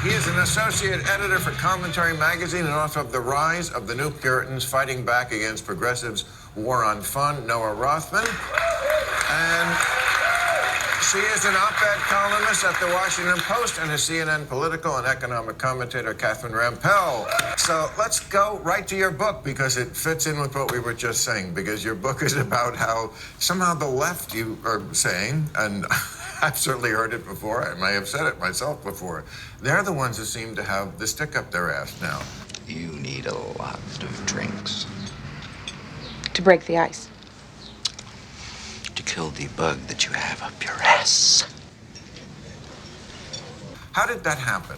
He is an associate editor for Commentary Magazine and author of The Rise of the New Puritans, Fighting Back Against Progressives' War on Fun, Noah Rothman. And she is an op-ed columnist at The Washington Post and a CNN political and economic commentator, Catherine Rampell. So let's go right to your book, because it fits in with what we were just saying, because your book is about how somehow the left, you are saying, and I've certainly heard it before, I may have said it myself before, they're the ones who seem to have the stick up their ass now. You need a lot of drinks. To break the ice. To kill the bug that you have up your ass. How did that happen?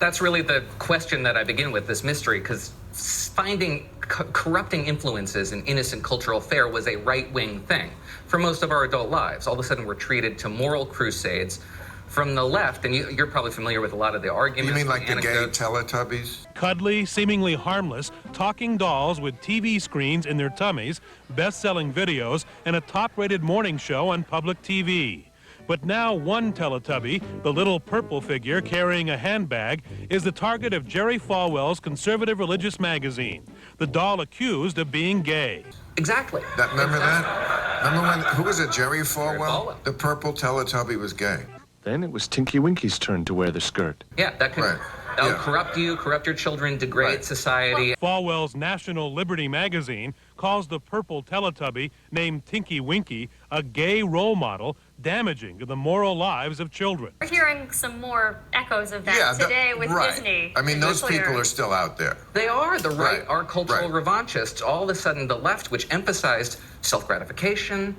That's really the question that I begin with, this mystery, because finding corrupting influences in innocent cultural fare was a right-wing thing for most of our adult lives. All of a sudden, we're treated to moral crusades from the left, and you're probably familiar with a lot of the arguments. You mean like the gay anecdotes. Teletubbies? Cuddly, seemingly harmless, talking dolls with TV screens in their tummies, best-selling videos, and a top-rated morning show on public TV. But now one Teletubby, the little purple figure carrying a handbag, is the target of Jerry Falwell's conservative religious magazine, the doll accused of being gay. Exactly. Remember that? Remember when, who was it, Jerry Falwell? Falwell. The purple Teletubby was gay. Then it was Tinky Winky's turn to wear the skirt. Yeah, that could that'll corrupt you, corrupt your children, degrade society. Falwell's National Liberty magazine calls the purple Teletubby, named Tinky Winky, a gay role model, damaging to the moral lives of children. We're hearing some more echoes of that today with Disney. I mean, those people are still out there. They are. The right are cultural Right. revanchists. All of a sudden, the left, which emphasized self-gratification,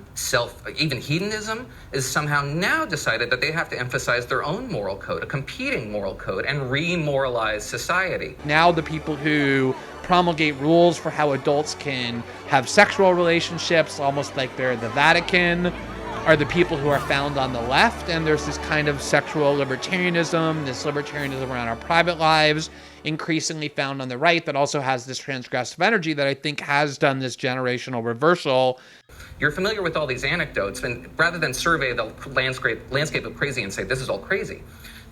even hedonism, is somehow now decided that they have to emphasize their own moral code, a competing moral code, and re-moralize society. Now the people who promulgate rules for how adults can have sexual relationships, almost like they're the Vatican, are the people who are found on the left, and there's this kind of sexual libertarianism, this libertarianism around our private lives, increasingly found on the right, that also has this transgressive energy that I think has done this generational reversal. You're familiar with all these anecdotes, and rather than survey the landscape of crazy and say, this is all crazy,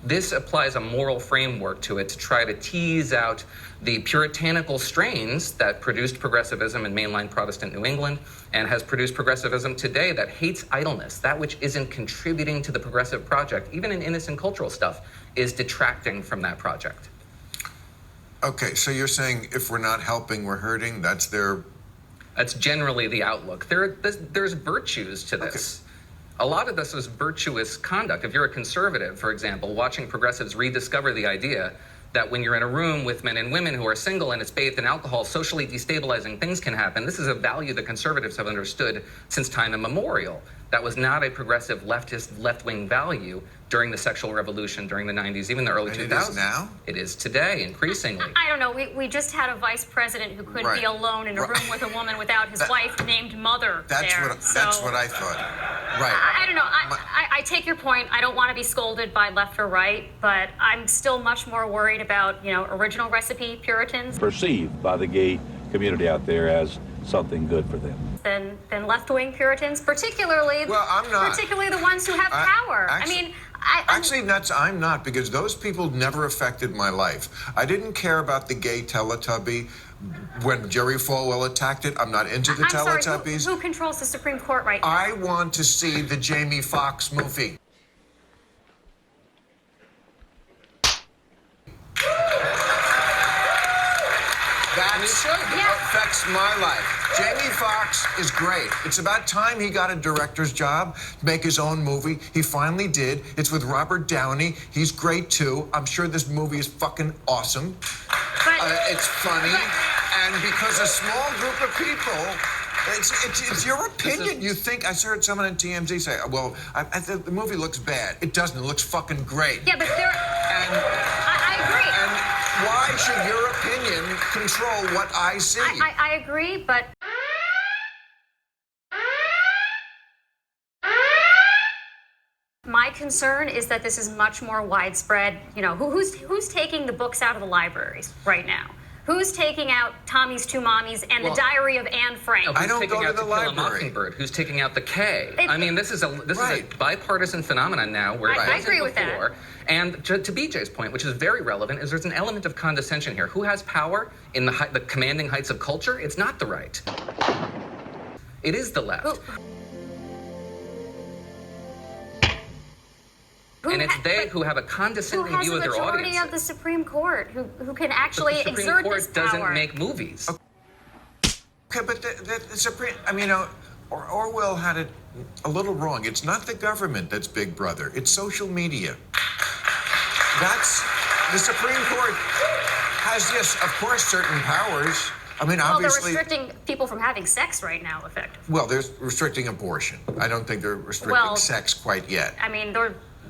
this applies a moral framework to it to try to tease out the puritanical strains that produced progressivism in mainline Protestant New England and has produced progressivism today that hates idleness. That which isn't contributing to the progressive project, even in innocent cultural stuff, is detracting from that project. Okay, so you're saying if we're not helping, we're hurting? That's generally the outlook. There's virtues to this. Okay. A lot of this is virtuous conduct. If you're a conservative, for example, watching progressives rediscover the idea that when you're in a room with men and women who are single and it's bathed in alcohol, socially destabilizing things can happen. This is a value that conservatives have understood since time immemorial. That was not a progressive leftist, left-wing value during the sexual revolution during the 90s, even the early 2000s. It is now? It is today, increasingly. I don't know. We just had a vice president who couldn't be alone in a room with a woman without his wife named Mother That's there. That's what I thought. Right. I don't know. I take your point. I don't want to be scolded by left or right, but I'm still much more worried about, original recipe Puritans. Perceived by the gay community out there as something good for them. Than left-wing Puritans, particularly the ones who have power. I'm not, because those people never affected my life. I didn't care about the gay Teletubby when Jerry Falwell attacked it. I'm not into the Teletubbies. Sorry, who controls the Supreme Court right now? I want to see the Jamie Foxx movie. That affects my life. Jamie Foxx is great. It's about time he got a director's job, make his own movie. He finally did. It's with Robert Downey. He's great, too. I'm sure this movie is fucking awesome. It's funny. And because a small group of people... It's your opinion. You think, I heard someone on TMZ say, well, the movie looks bad. It doesn't. It looks fucking great. Yeah, but I agree. And why should your opinion control what I see? I agree, but... My concern is that this is much more widespread. Who's taking the books out of the libraries right now? Who's taking out Tommy's Two Mommies and The Diary of Anne Frank? I don't taking go to out the To Kill a library. Mockingbird? Who's taking out the K? I mean, this is a Right. bipartisan phenomenon now. Where I it agree wasn't with before. that. And to BJ's point, which is very relevant, is there's an element of condescension here. Who has power in the commanding heights of culture? It's not the right. It is the left. And it's they who have a condescending view of their Who has a majority audience. of the Supreme Court who can actually The Supreme exert Court this power? doesn't make movies. Okay, but the Supreme, I mean, Orwell had it a little wrong. It's not the government that's Big Brother. It's social media. That's, the Supreme Court has, yes, of course, certain powers. I mean, obviously. Well, they're restricting people from having sex right now, effectively. Well, they're restricting abortion. I don't think they're restricting sex quite yet. I mean,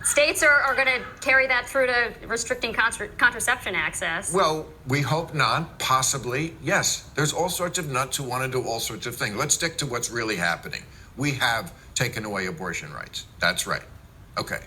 states are going to carry that through to restricting contraception access. Well, we hope not. Possibly, yes. There's all sorts of nuts who want to do all sorts of things. Let's stick to what's really happening. We have taken away abortion rights. That's right. Okay.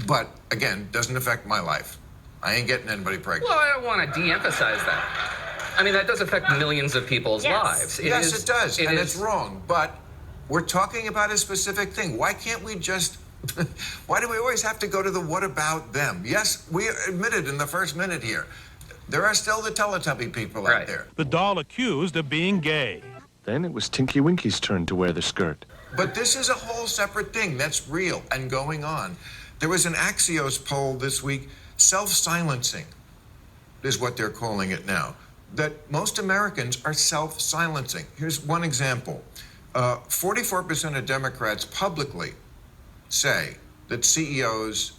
But again, doesn't affect my life. I ain't getting anybody pregnant. Well, I don't want to de-emphasize that. I mean, that does affect millions of people's lives. It does, and it's wrong. But we're talking about a specific thing. Why can't we just... Why do we always have to go to the what about them? Yes, we admitted in the first minute here, there are still the Teletubby people out there. The doll accused of being gay. Then it was Tinky Winky's turn to wear the skirt. But this is a whole separate thing that's real and going on. There was an Axios poll this week, self-silencing is what they're calling it now, that most Americans are self-silencing. Here's one example. 44% of Democrats publicly say that CEOs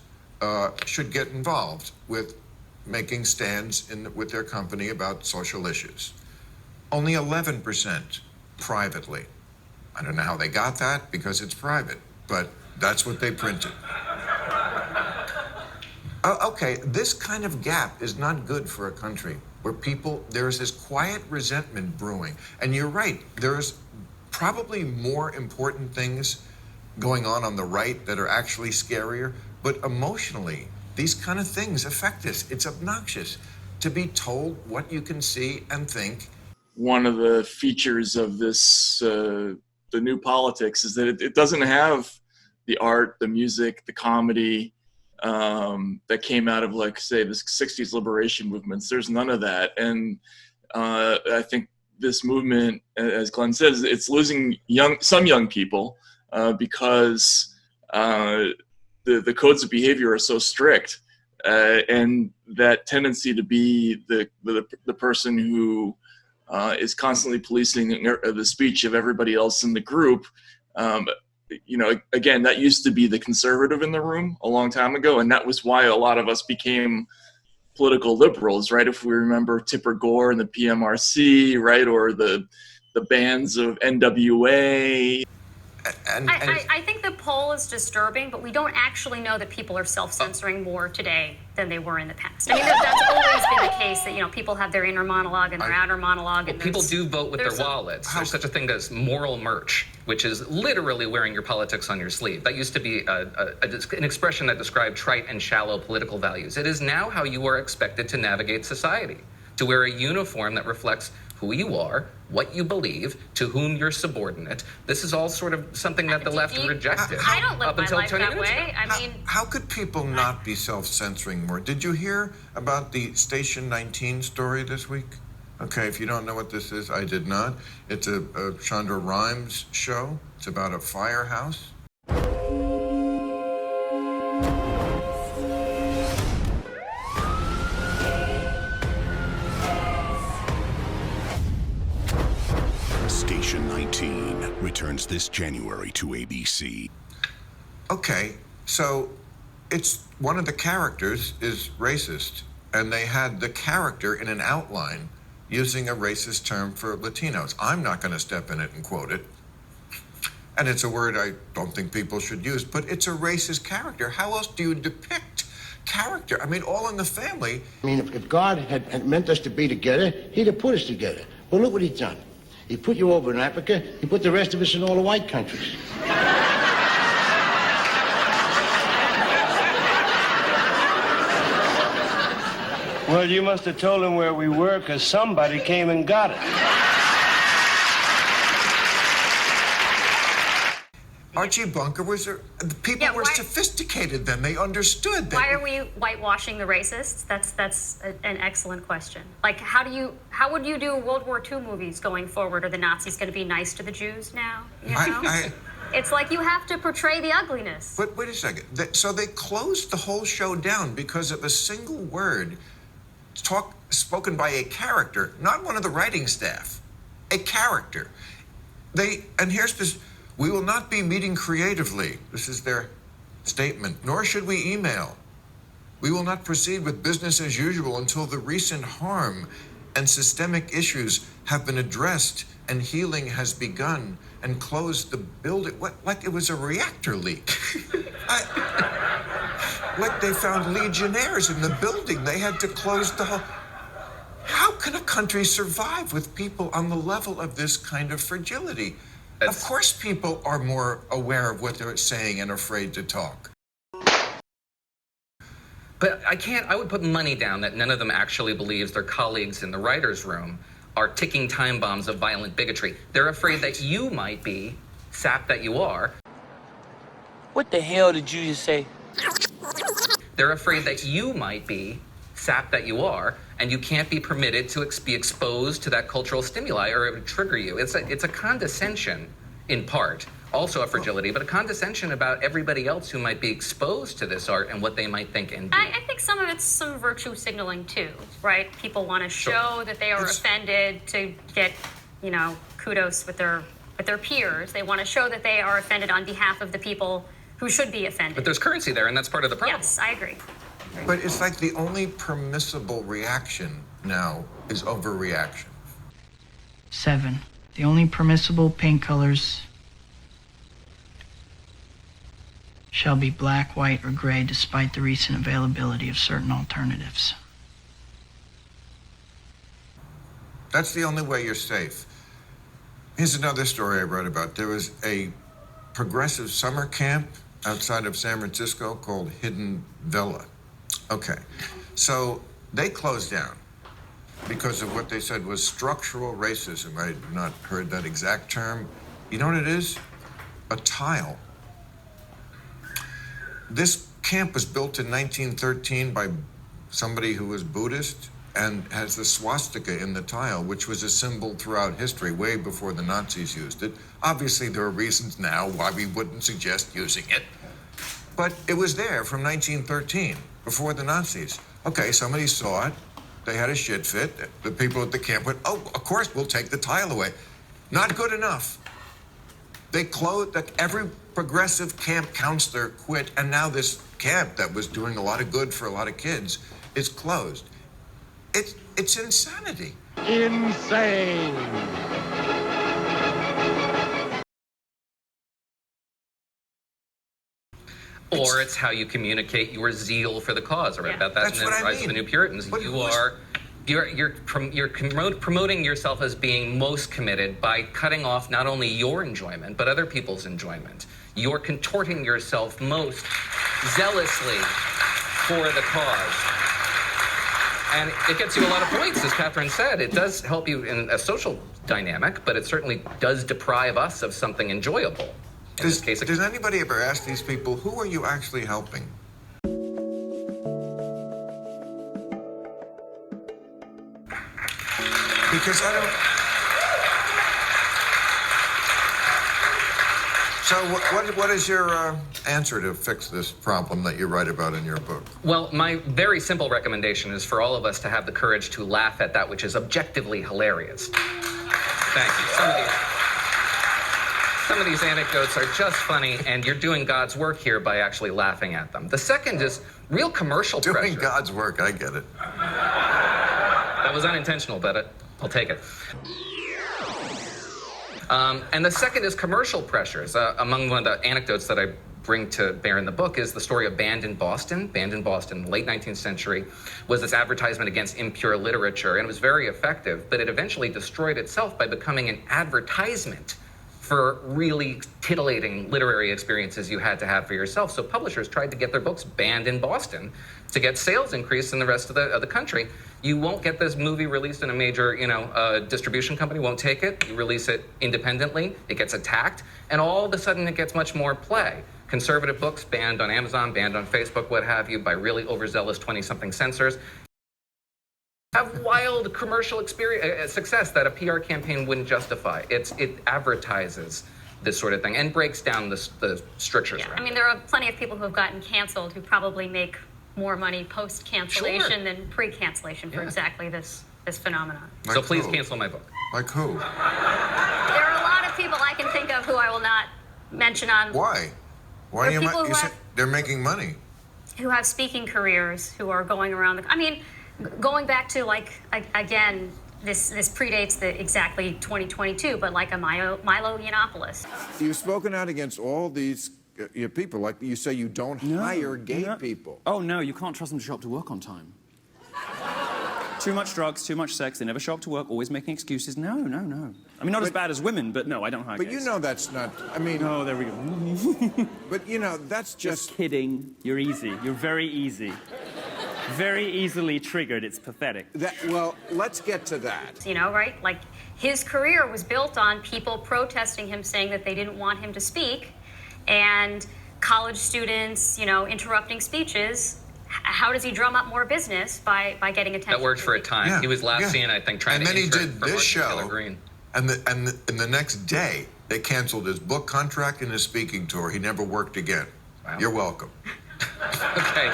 should get involved with making stands with their company about social issues. Only 11% privately. I don't know how they got that because it's private, but that's what they printed. Okay, this kind of gap is not good for a country where there's this quiet resentment brewing. And you're right, there's probably more important things going on the right that are actually scarier, but emotionally, these kind of things affect us. It's obnoxious to be told what you can see and think. One of the features of this, the new politics, is that it doesn't have the art, the music, the comedy that came out of, like, say, the 60s liberation movements. There's none of that. And I think this movement, as Glenn says, it's losing some young people because the codes of behavior are so strict. And that tendency to be the person who is constantly policing the speech of everybody else in the group. Again, that used to be the conservative in the room a long time ago, and that was why a lot of us became political liberals, right? If we remember Tipper Gore and the PMRC, right, or the bands of NWA. I think the poll is disturbing, but we don't actually know that people are self-censoring more today than they were in the past. I mean, that's always been the case, that, people have their inner monologue and their outer monologue. Well, people do vote with their wallets. There's such a thing as moral merch, which is literally wearing your politics on your sleeve. That used to be an expression that described trite and shallow political values. It is now how you are expected to navigate society, to wear a uniform that reflects who you are, what you believe, to whom you're subordinate. This is all sort of something that the left rejected. I don't live up my until life 20 that minutes way. ago. I mean, How could people not be self-censoring more? Did you hear about the Station 19 story this week? Okay, if you don't know what this is, I did not. It's a Shonda Rhimes show. It's about a firehouse. Station 19 returns this January to ABC. Okay, so it's one of the characters is racist, and they had the character in an outline using a racist term for Latinos. I'm not going to step in it and quote it. And it's a word I don't think people should use, but it's a racist character. How else do you depict character. I mean, All in the Family. I mean, if God had meant us to be together, he'd have put us together. Well, look what he's done. He put you over in Africa. He put the rest of us in all the white countries. Well, you must have told him where we were, because somebody came and got it. Archie Bunker was people were sophisticated then. They understood that. Why are we whitewashing the racists? That's an excellent question. Like, how would you do World War II movies going forward? Are the Nazis going to be nice to the Jews now? You know? It's like you have to portray the ugliness. But wait a second. So they closed the whole show down because of a single word spoken by a character, not one of the writing staff, a character. And here's this. We will not be meeting creatively. This is their statement. Nor should we email. We will not proceed with business as usual until the recent harm and systemic issues have been addressed and healing has begun, and close the building. Like it was a reactor leak. Like they found legionnaires in the building. They had to close the whole. How can a country survive with people on the level of this kind of fragility? Of course people are more aware of what they're saying and afraid to talk. But I would put money down that none of them actually believes their colleagues in the writer's room are ticking time bombs of violent bigotry. They're afraid that you might be, sap that you are. What the hell did you just say? They're afraid that you might be, sap that you are, and you can't be permitted to be exposed to that cultural stimuli or it would trigger you. It's a condescension, in part, also a fragility, but a condescension about everybody else who might be exposed to this art and what they might think and do. I think some of it's some virtue signaling too, right? People want to show that they are offended to get, kudos with their peers. They want to show that they are offended on behalf of the people who should be offended. But there's currency there, and that's part of the problem. Yes, I agree. But it's like the only permissible reaction now is overreaction. 7. The only permissible paint colors shall be black, white, or gray, despite the recent availability of certain alternatives. That's the only way you're safe. Here's another story I wrote about. There was a progressive summer camp outside of San Francisco called Hidden Villa. Okay, so they closed down because of what they said was structural racism. I had not heard that exact term. You know what it is? A tile. This camp was built in 1913 by somebody who was Buddhist and has the swastika in the tile, which was a symbol throughout history, way before the Nazis used it. Obviously, there are reasons now why we wouldn't suggest using it. But it was there from 1913, before the Nazis. Okay, somebody saw it. They had a shit fit. The people at the camp went, oh, of course, we'll take the tile away. Not good enough. They closed, every progressive camp counselor quit, and now this camp that was doing a lot of good for a lot of kids is closed. It's insanity. Insane. Or it's how you communicate your zeal for the cause, or about that. That's and then what I Rise of the New Puritans. You're promoting yourself as being most committed by cutting off not only your enjoyment but other people's enjoyment. You're contorting yourself most zealously for the cause. And it gets you a lot of points, as Catherine said. It does help you in a social dynamic, but it certainly does deprive us of something enjoyable. Does anybody ever ask these people, who are you actually helping? Because I don't... So what is your answer to fix this problem that you write about in your book? Well, my very simple recommendation is for all of us to have the courage to laugh at that which is objectively hilarious. Thank you. Some of these anecdotes are just funny, and you're doing God's work here by actually laughing at them. The second is real commercial pressure. Doing God's work, I get it. That was unintentional, but I'll take it. And the second is commercial pressures. Among one of the anecdotes that I bring to bear in the book is the story of Banned in Boston. Banned in Boston, late 19th century, was this advertisement against impure literature, and it was very effective, but it eventually destroyed itself by becoming an advertisement for really titillating literary experiences you had to have for yourself. So publishers tried to get their books banned in Boston to get sales increase in the rest of the country. You won't get this movie released in a major, distribution company won't take it. You release it independently, it gets attacked, and all of a sudden it gets much more play. Conservative books banned on Amazon, banned on Facebook, what have you, by really overzealous 20-something censors. Have wild commercial success that a PR campaign wouldn't justify. It advertises this sort of thing and breaks down the strictures around it. I mean, there are plenty of people who have gotten canceled who probably make more money post-cancellation than pre-cancellation for exactly this phenomenon. So please cancel my book. Like who? There are a lot of people I can think of who I will not mention on. Why? Why do you say they're making money? Who have speaking careers, who are going around going back to again, this predates exactly 2022, but like a Milo Yiannopoulos. You've spoken out against all these people, like you say you don't hire gay people. Oh no, you can't trust them to show up to work on time. Too much drugs, too much sex, they never show up to work, always making excuses. No. I mean, not as bad as women, but no, I don't hire gays. But you know that's not, I mean... Oh, there we go. But that's just... kidding. You're easy. You're very easy. Very easily triggered. It's pathetic. Well, let's get to that. Right? Like, his career was built on people protesting him, saying that they didn't want him to speak, and college students, interrupting speeches. How does he drum up more business by getting attention? That worked for a time. Yeah, he was last seen, I think, trying to intern for Marjorie And then he did this show, Green. and the next day, they canceled his book contract and his speaking tour. He never worked again. Wow. You're welcome. Okay.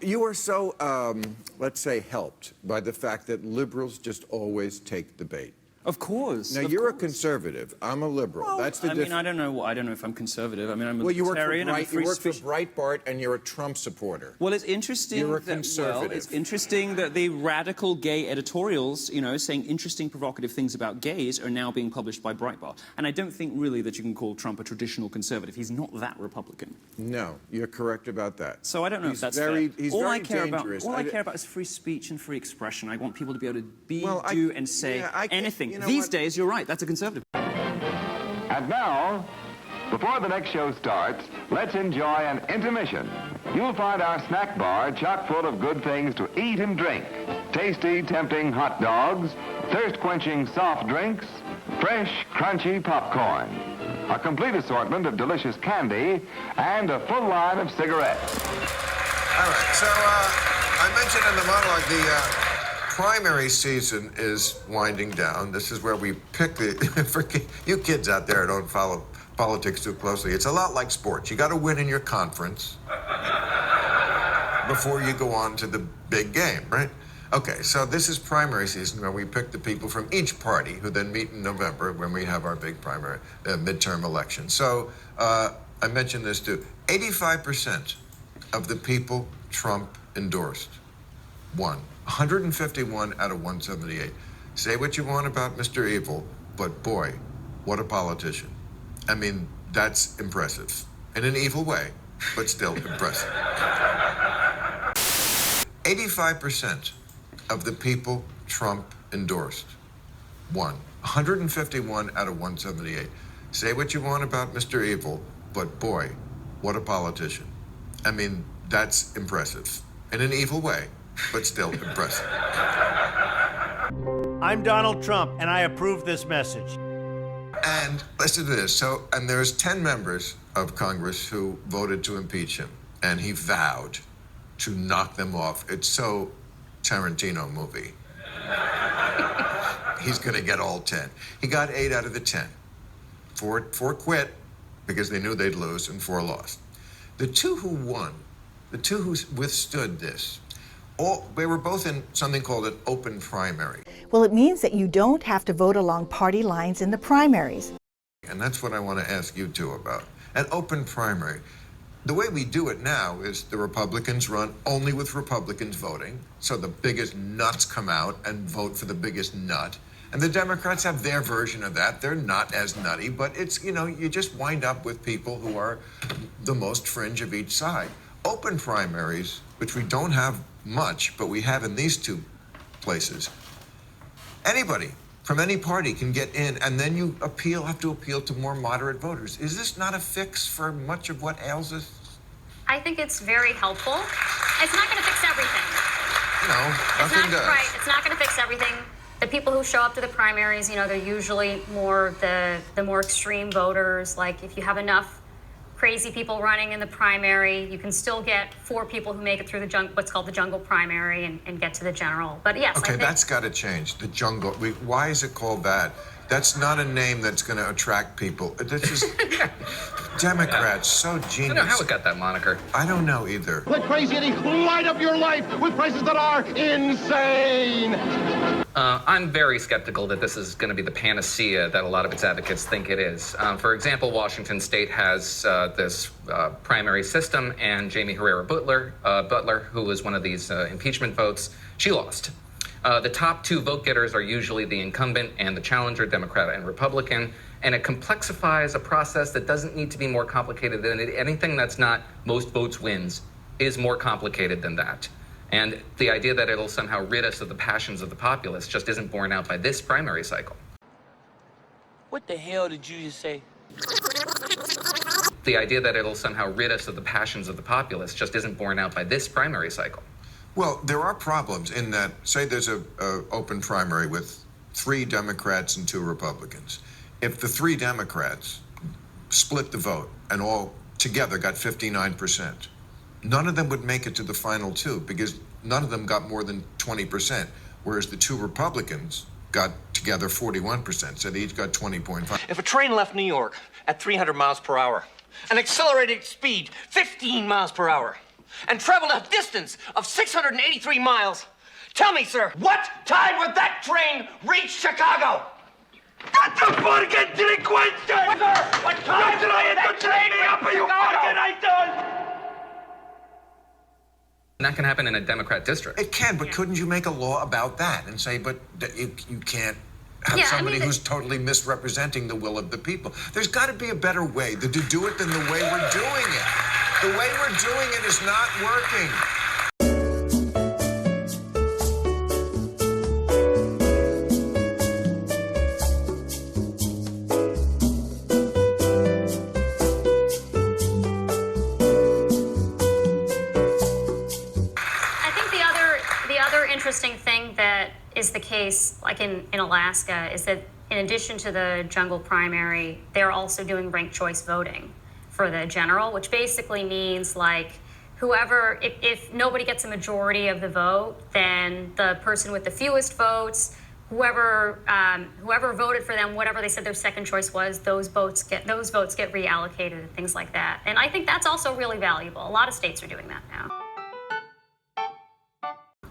You are so, let's say, helped by the fact that liberals just always take the bait. Of course. Now, you're a conservative. I'm a liberal. Well, that's the difference. I don't know if I'm conservative. I mean, I'm a you libertarian. work for Breitbart, and you're a Trump supporter. Well, it's interesting. You're a conservative. It's interesting that the radical gay editorials, saying interesting, provocative things about gays, are now being published by Breitbart. And I don't think really that you can call Trump a traditional conservative. He's not that Republican. No, you're correct about that. So I don't know if that's fair. He's all very dangerous. All I care about is free speech and free expression. I want people to be able to do, and say anything. These days, you're right. That's a conservative. And now, before the next show starts, let's enjoy an intermission. You'll find our snack bar chock full of good things to eat and drink. Tasty, tempting hot dogs, thirst-quenching soft drinks, fresh, crunchy popcorn, a complete assortment of delicious candy, and a full line of cigarettes. All right, so I mentioned in the monologue primary season is winding down. This is where we pick for you kids out there who don't follow politics too closely. It's a lot like sports. You got to win in your conference before you go on to the big game, right? Okay, so this is primary season where we pick the people from each party who then meet in November when we have our big primary midterm election. So I mentioned this too. 85% of the people Trump endorsed won. 151 out of 178. Say what you want about Mr. Evil, but boy, what a politician. I mean, that's impressive. In an evil way, but still impressive. 85% of the people Trump endorsed won. 151 out of 178. Say what you want about Mr. Evil, but boy, what a politician. I mean, that's impressive. In an evil way, but still impressive. I'm Donald Trump, and I approve this message. And listen to this. And there's 10 members of Congress who voted to impeach him, and he vowed to knock them off. It's so Tarantino movie. He's going to get all 10. He got 8 out of the 10. 4 quit because they knew they'd lose, and 4 lost. The 2 who won, the 2 who withstood this, they were both in something called an open primary. Well, it means that you don't have to vote along party lines in the primaries. And that's what I want to ask you two about. An open primary. The way we do it now is the Republicans run only with Republicans voting, so the biggest nuts come out and vote for the biggest nut. And the Democrats have their version of that. They're not as nutty, but it's, you just wind up with people who are the most fringe of each side. Open primaries, which we don't have much, but we have in these two places. Anybody from any party can get in, and then you have to appeal to more moderate voters. Is this not a fix for much of what ails us? I think it's very helpful. It's not going to fix everything. Nothing does. Right, it's not going to fix everything. The people who show up to the primaries, they're usually more the more extreme voters. Like, if you have enough crazy people running in the primary, you can still get 4 people who make it through what's called the jungle primary and get to the general. But yes, okay, that's got to change. The jungle. Why is it called that? That's not a name that's going to attract people. This is Democrats, so genius. I don't know how it got that moniker. I don't know either. Let Crazy Eddie light up your life with prices that are insane. I'm very skeptical that this is going to be the panacea that a lot of its advocates think it is. For example, Washington State has this primary system, and Jamie Herrera Butler, who was one of these impeachment votes, she lost. The top 2 vote getters are usually the incumbent and the challenger, Democrat and Republican, and it complexifies a process that doesn't need to be more complicated than it. Anything that's not most votes wins is more complicated than that. And the idea that it'll somehow rid us of the passions of the populace just isn't borne out by this primary cycle. What the hell did you just say? The idea that it'll somehow rid us of the passions of the populace just isn't borne out by this primary cycle. Well, there are problems in that, say there's a open primary with 3 Democrats and 2 Republicans. If the 3 Democrats split the vote and all together got 59%, none of them would make it to the final 2 because none of them got more than 20%, whereas the 2 Republicans got together 41%, so they each got 20.5. If a train left New York at 300 miles per hour and accelerated speed 15 miles per hour and traveled a distance of 683 miles, tell me, sir, what time would that train reach Chicago? What the fucking delinquent, sir? What time did I hit the train up? Are you fucking done? And that can happen in a Democrat district. It can, but couldn't you make a law about that and say, but you can't have somebody who's totally misrepresenting the will of the people? There's got to be a better way to do it than the way we're doing it. The way we're doing it is not working. Interesting thing that is the case, like in Alaska, is that in addition to the jungle primary, they're also doing ranked choice voting for the general, which basically means like whoever, if nobody gets a majority of the vote, then the person with the fewest votes, whoever voted for them, whatever they said their second choice was, those votes get reallocated and things like that. And I think that's also really valuable. A lot of states are doing that now.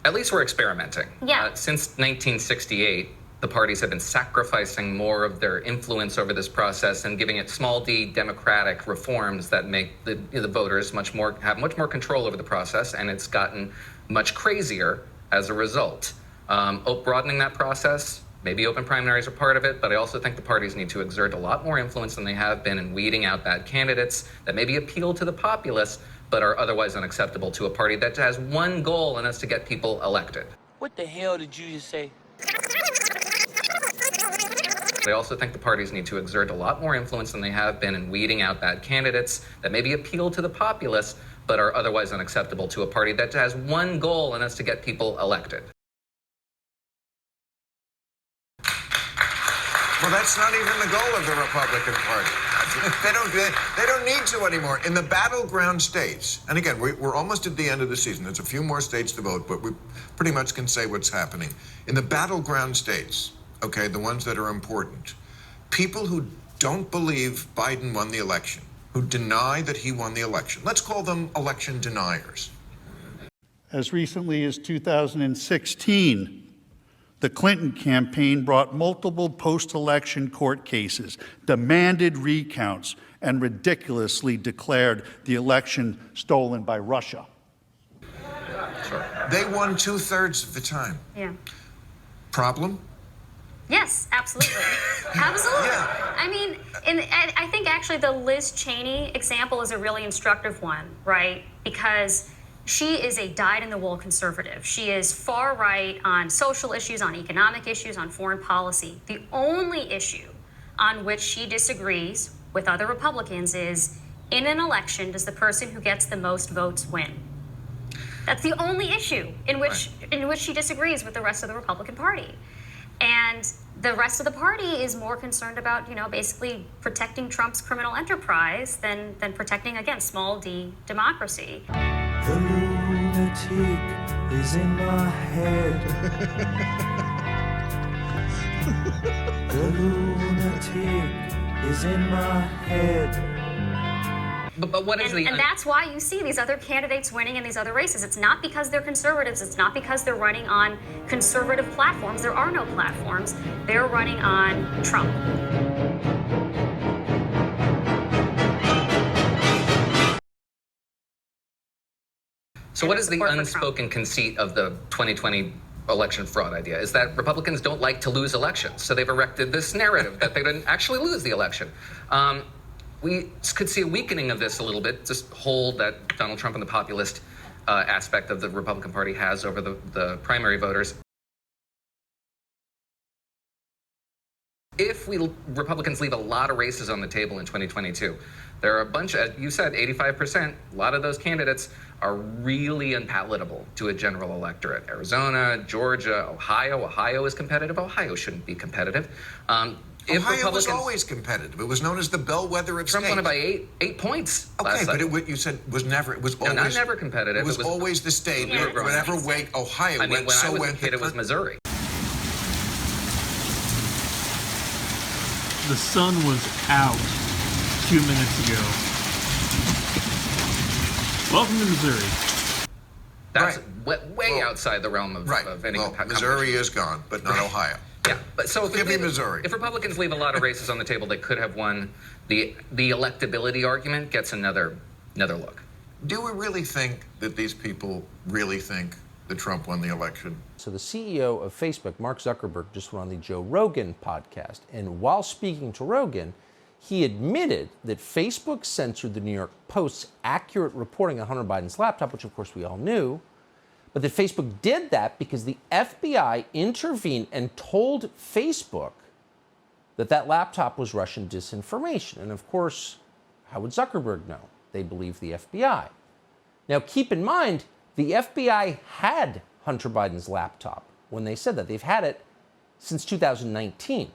At least we're experimenting. Yeah. Since 1968, the parties have been sacrificing more of their influence over this process and giving it small d democratic reforms that make the voters have much more control over the process, and it's gotten much crazier as a result. Broadening that process, maybe open primaries are part of it, but I also think the parties need to exert a lot more influence than they have been in weeding out bad candidates that maybe appeal to the populace but are otherwise unacceptable to a party that has one goal, and that's to get people elected. What the hell did you just say? I also think the parties need to exert a lot more influence than they have been in weeding out bad candidates that maybe appeal to the populace but are otherwise unacceptable to a party that has one goal, and that's to get people elected. Well, that's not even the goal of the Republican Party. They don't need to anymore. In the battleground states, and again, we're almost at the end of the season. There's a few more states to vote, but we pretty much can say what's happening. In the battleground states, okay, the ones that are important, people who don't believe Biden won the election, who deny that he won the election, let's call them election deniers. As recently as 2016, the Clinton campaign brought multiple post-election court cases, demanded recounts, and ridiculously declared the election stolen by Russia. They won 2/3 of the time. Yeah. Problem? Yes, absolutely. Absolutely. Yeah. I mean, and I think actually the Liz Cheney example is a really instructive one, right? Because she is a dyed-in-the-wool conservative. She is far right on social issues, on economic issues, on foreign policy. The only issue on which she disagrees with other Republicans is, in an election, does the person who gets the most votes win? That's the only issue in which she disagrees with the rest of the Republican Party. And the rest of the party is more concerned about, basically protecting Trump's criminal enterprise than protecting, again, small d democracy. The lunatic is in my head. The lunatic is in my head. But what is and that's why you see these other candidates winning in these other races. It's not because they're conservatives. It's not because they're running on conservative platforms. There are no platforms. They're running on Trump. So what is the unspoken conceit of the 2020 election fraud idea? Is that Republicans don't like to lose elections. So they've erected this narrative that they didn't actually lose the election. We could see a weakening of this a little bit, this hold that Donald Trump and the populist aspect of the Republican Party has over the primary voters. If Republicans leave a lot of races on the table in 2022, there are a bunch, as you said, 85%, a lot of those candidates are really unpalatable to a general electorate. Arizona, Georgia, Ohio. Ohio is competitive. Ohio shouldn't be competitive. Ohio was always competitive. It was known as the bellwether of Trump states. won it by eight points. Okay, but you said was never. It was always not never competitive. It was always the state. Whatever way Ohio went, when I was a kid, it was Missouri. The sun was out 2 minutes ago. Welcome to Missouri. That's way outside the realm of any. Well, Missouri is gone, but not Ohio. Yeah, but so give me Missouri. If Republicans leave a lot of races on the table that could have won, the electability argument gets another look. Do we really think that these people really think that Trump won the election? So the CEO of Facebook, Mark Zuckerberg, just went on the Joe Rogan podcast, and while speaking to Rogan, he admitted that Facebook censored the New York Post's accurate reporting on Hunter Biden's laptop, which of course we all knew. But that Facebook did that because the FBI intervened and told Facebook that that laptop was Russian disinformation. And of course, how would Zuckerberg know? They believe the FBI. Now, keep in mind, the FBI had Hunter Biden's laptop when they said that. They've had it since 2019.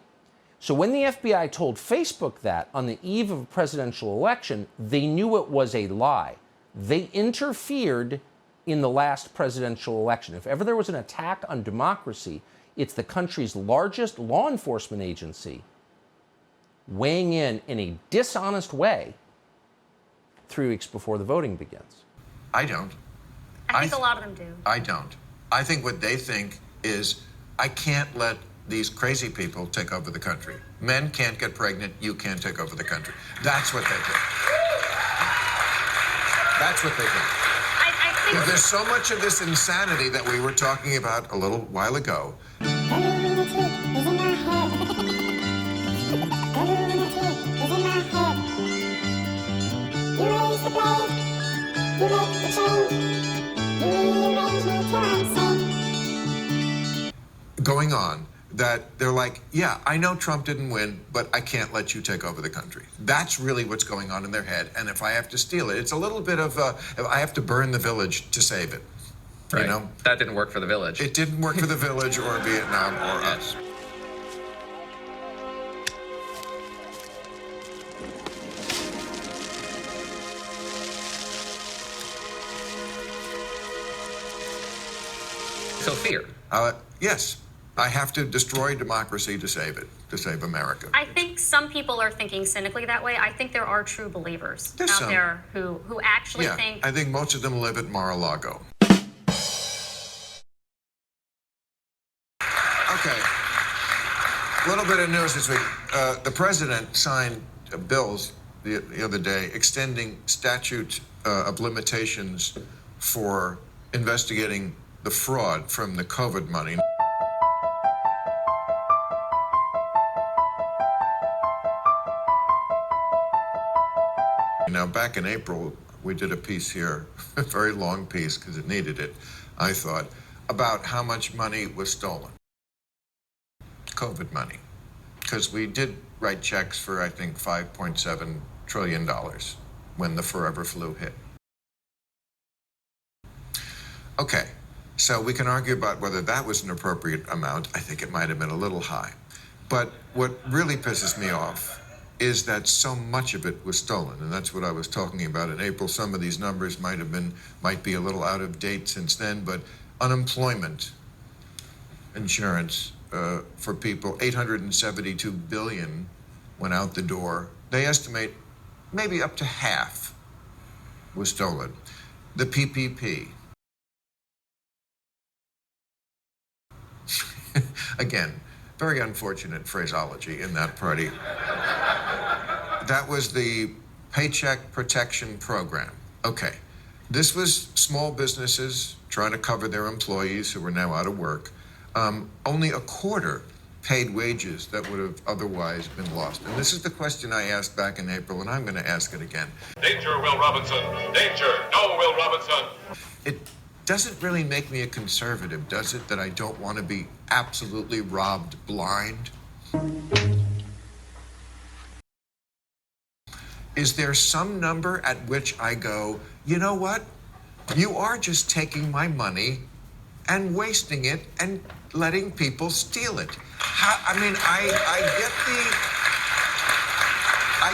So when the FBI told Facebook that on the eve of a presidential election, they knew it was a lie. They interfered in the last presidential election. If ever there was an attack on democracy, it's the country's largest law enforcement agency weighing in a dishonest way 3 weeks before the voting begins. I don't. I think a lot of them do. I don't. I think what they think is, I can't let these crazy people take over the country. Men can't get pregnant, you can't take over the country. That's what they think. That's what they think. There's so much of this insanity that we were talking about a little while ago. Going on, that they're like, yeah, I know Trump didn't win, but I can't let you take over the country. That's really what's going on in their head. And if I have to steal it, it's a little bit of, I have to burn the village to save it. Right. You know? That didn't work for the village. It didn't work for the village or Vietnam or us. So fear. Yes. I have to destroy democracy to save it, to save America. I think some people are thinking cynically that way. I think there are true believers There's there who actually think. I think most of them live at Mar-a-Lago. Okay. A little bit of news this week. The president signed bills the other day extending statute of limitations for investigating the fraud from the COVID money. Now, back in April, we did a piece here, a very long piece because it needed it, I thought, about how much money was stolen. COVID money. Because we did write checks for, I think, $5.7 trillion when the forever flu hit. Okay, so we can argue about whether that was an appropriate amount. I think it might have been a little high. But what really pisses me off is that so much of it was stolen, and that's what I was talking about in April. Some of these numbers might be a little out of date since then, but unemployment insurance for people, $872 billion went out the door. They estimate maybe up to half was stolen. The PPP. Again, very unfortunate phraseology in that party. That was the Paycheck Protection Program. Okay, this was small businesses trying to cover their employees who were now out of work. Only a quarter paid wages that would have otherwise been lost. And this is the question I asked back in April, and I'm going to ask it again. Danger, Will Robinson. Danger. No, Will Robinson. It doesn't really make me a conservative, does it, that I don't want to be absolutely robbed blind? Is there some number at which I go, you know what? You are just taking my money and wasting it and letting people steal it. I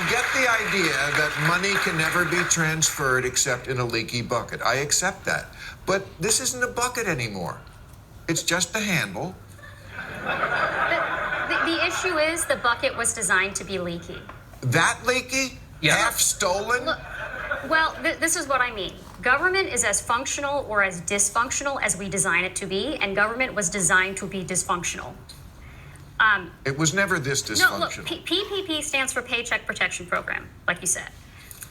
get the idea that money can never be transferred except in a leaky bucket. I accept that. But this isn't a bucket anymore. It's just the handle. The issue is the bucket was designed to be leaky. That leaky? Yeah. Half stolen? Look, well, this is what I mean. Government is as functional or as dysfunctional as we design it to be, and government was designed to be dysfunctional. It was never this dysfunctional. No, look, PPP stands for Paycheck Protection Program, like you said.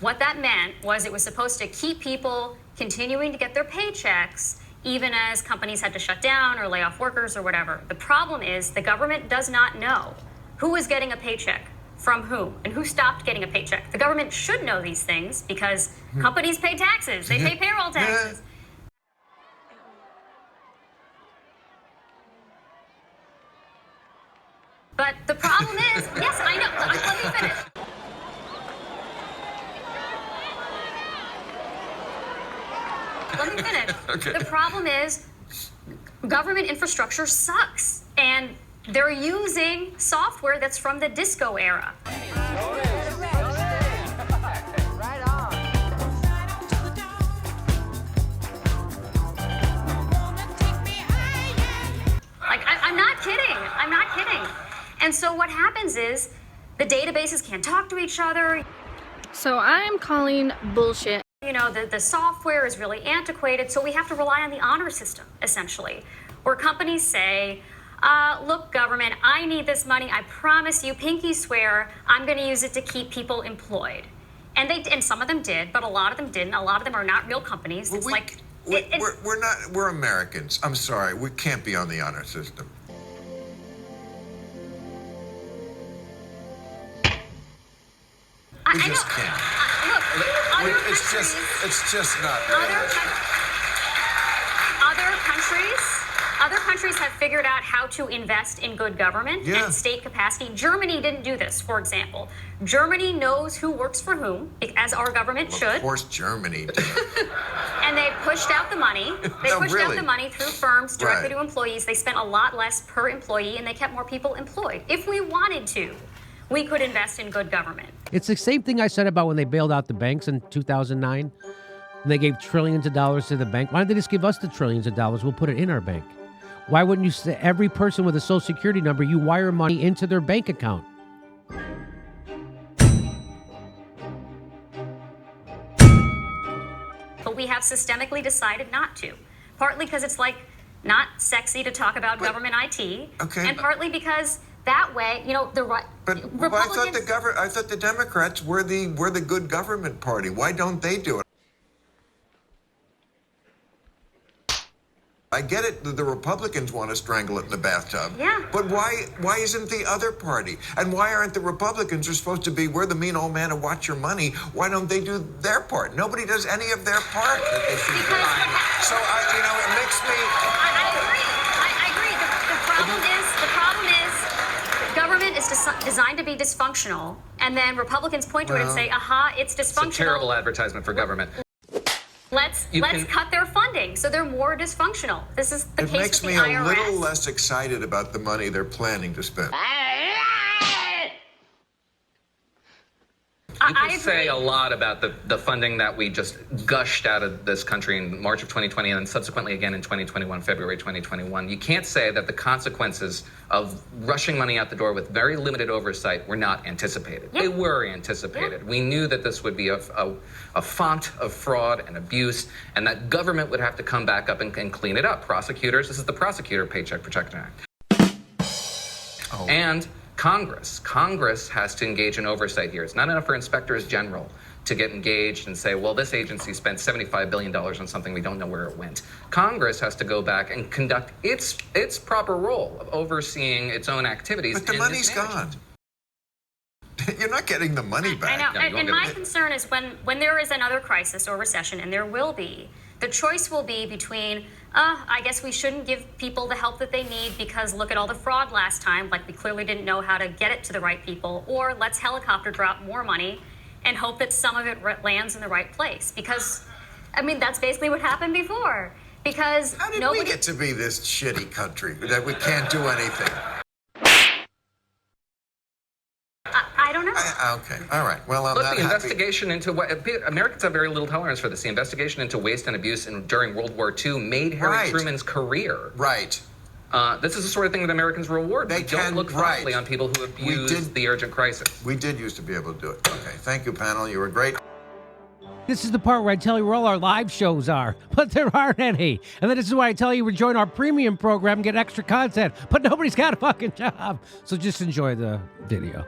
What that meant was it was supposed to keep people continuing to get their paychecks even as companies had to shut down or lay off workers or whatever. The problem is the government does not know who is getting a paycheck from whom and who stopped getting a paycheck. The government should know these things because companies pay taxes. They pay payroll taxes. But the problem is, yes, I know. Let me finish. Let me finish. Okay. The problem is government infrastructure sucks. And they're using software that's from the disco era. Like, I'm not kidding. I'm not kidding. And so what happens is the databases can't talk to each other. So I'm calling bullshit. You know, the software is really antiquated, so we have to rely on the honor system, essentially, where companies say, look, government, I need this money. I promise you, pinky swear, I'm going to use it to keep people employed. And some of them did, but a lot of them didn't. A lot of them are not real companies. It's we're Americans. I'm sorry, we can't be on the honor system. We just can't. It's just not realistic. Other countries have figured out how to invest in good government and state capacity. Germany didn't do this, for example. Germany knows who works for whom, as our government should. Of course Germany did. And they pushed out the money. They pushed out the money through firms directly to employees. They spent a lot less per employee, and they kept more people employed. If we wanted to, we could invest in good government. It's the same thing I said about when they bailed out the banks in 2009. And they gave trillions of dollars to the bank. Why don't they just give us the trillions of dollars? We'll put it in our bank. Why wouldn't you say every person with a social security number, you wire money into their bank account? But we have systemically decided not to. Partly because it's not sexy to talk about government IT. Okay. And partly because that way, the right. But I thought the Democrats were the good government party. Why don't they do it? I get it that the Republicans want to strangle it in the bathtub. Yeah. But why isn't the other party? And why aren't the Republicans who are supposed to be, we're the mean old man who watch your money, why don't they do their part? Nobody does any of their part that they should do. So, it makes me... I agree. The problem is government is designed to be dysfunctional, and then Republicans point to it and say, aha, it's dysfunctional. It's a terrible advertisement for government. Let's cut their funding so they're more dysfunctional. This is the case with the IRS. It makes me a little less excited about the money they're planning to spend. You can say a lot about the funding that we just gushed out of this country in March of 2020 and then subsequently again in 2021, February 2021. You can't say that the consequences of rushing money out the door with very limited oversight were not anticipated. They were anticipated. We knew that this would be a font of fraud and abuse, and that government would have to come back up and clean it up. Prosecutors, this is the Prosecutor Paycheck Protection Act. And Congress has to engage in oversight here. It's not enough for inspectors general to get engaged and say, well, this agency spent $75 billion on something we don't know where it went. Congress has to go back and conduct its proper role of overseeing its own activities. But the money's gone. You're not getting the money back. I know. And my concern is when there is another crisis or recession, and there will be, the choice will be between, I guess we shouldn't give people the help that they need because look at all the fraud last time, like we clearly didn't know how to get it to the right people, or let's helicopter drop more money and hope that some of it lands in the right place. Because, that's basically what happened before. Because how did we get to be this shitty country that we can't do anything? I don't know. Okay, all right. Well, I'm Look, not the happy. investigation into what Americans have very little tolerance for this. The investigation into waste and abuse during World War II made Harry Truman's career. Right. This is the sort of thing that Americans reward. They don't look fondly on people who abuse the urgent crisis. We did used to be able to do it. Okay, thank you, panel. You were great. This is the part where I tell you where all our live shows are, but there aren't any. And then this is why I tell you to join our premium program and get extra content, but nobody's got a fucking job. So just enjoy the video.